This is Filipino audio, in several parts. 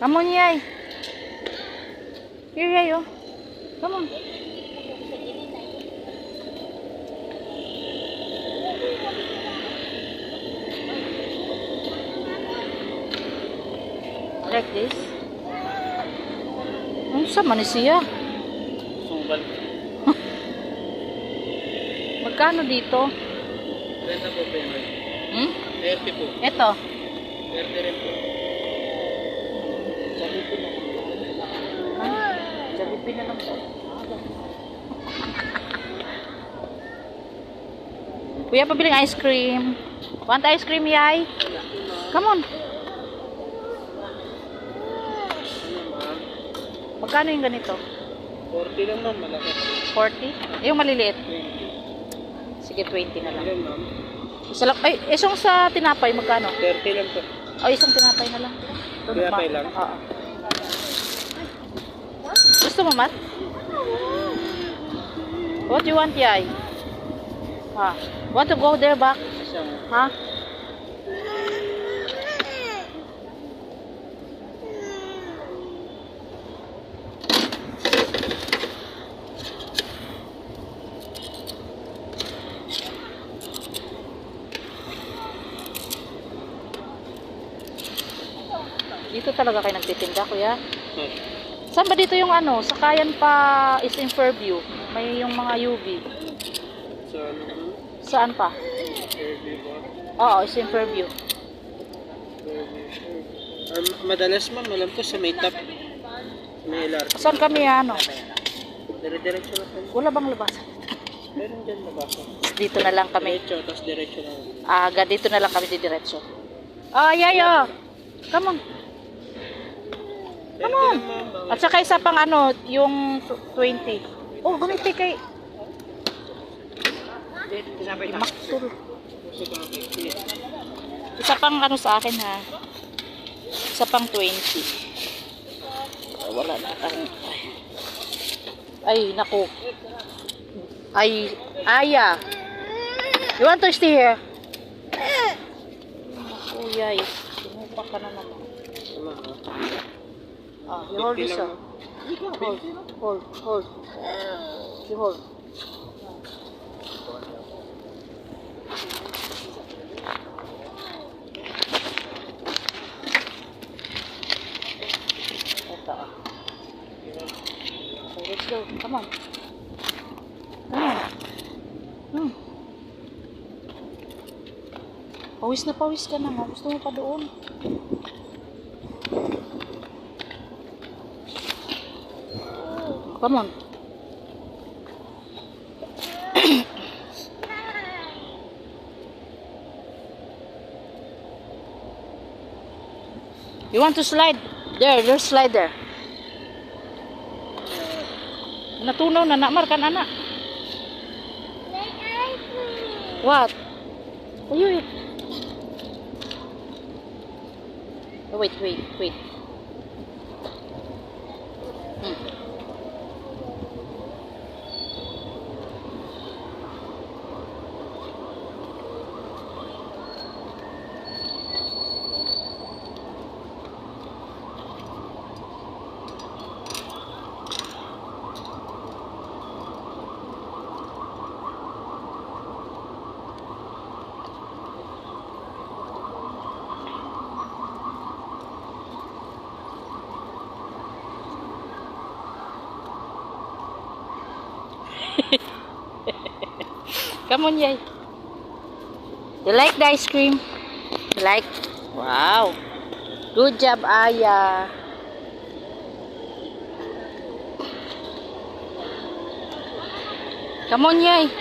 Come on, yay. Here, yay, oh. Come on. Like this. Ano sa man siya? Sugal. Magkano dito? 30 po, Penoy. 30 po. Ito. 30 rin po. Jollibee na lang po. Kuya, pabiling ice cream. Want ice cream, yay? Come on. Magkano yung ganito? 40 lang ma'am, malaki. 40? Yung maliliit? 20. Sige, 20 na lang. Ilan ma'am? Isa lang. Ay, isang sa tinapay, magkano? 30 lang po. Ay, isang tinapay na lang. Tinapay lang? Oo. Gusto mo, Matt? What do you want, yay? Ha? Want to go there back? Isang. Ha? Dito talaga kayo nagtitinda, kuya? Saan ba dito yung ano? Sakayan pa is in Fairview. May yung mga UV. So, ano po? Saan pa? Fairview ba? Oo, is in Fairview. Madalas ma'am, alam ko sa may top. May LRT. Saan kami ano? Dire-diretso na po. Wala bang labasan? Meron dyan labasan. Dito na lang kami. Diretso, tapos diretso na. Aga, dito na lang kami diretso. Ah, yayo! Come on. Come on. At saka isa pang ano, yung 20. Oh, gumiti kay Maktul. Isa pang ano sa akin ha. Isa pang 20. Wala na kami. Ay, naku. Ay, Aya. You want to stay here? Naku, yay. Sumupa ka na naman. Ah, you hold this up. Hold. You hold. Ito. Okay, let's go. Come on. Pawis na pawis ka na nga. Gusto mo pa doon? Come on. You want to slide? There's slide there. Natunaw na, namar kan anak. What? Wait. Wait. Come on, yay. You like the ice cream? You like? Wow. Good job, Aya. Come on, yay.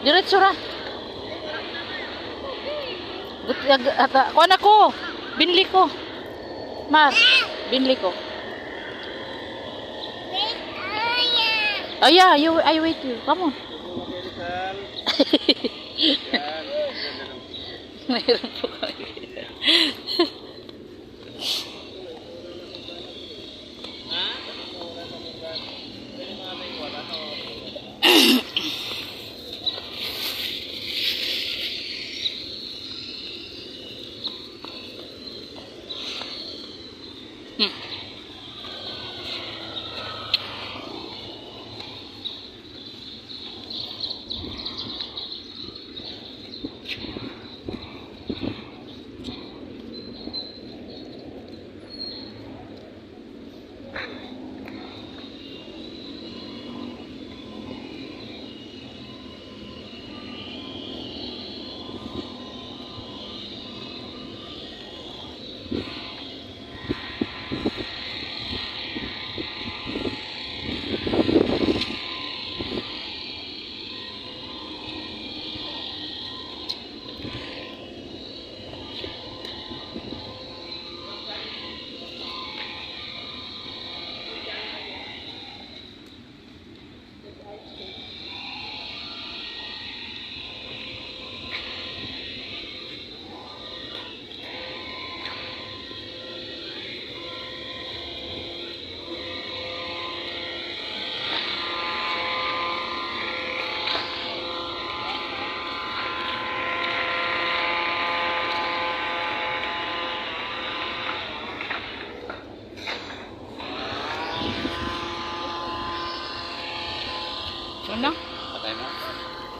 Diretso ra. Kuan ako. Binli ko. Mar, binli ko. Oh yeah, I wait you. Come on. Mayroon po kayo. Ano?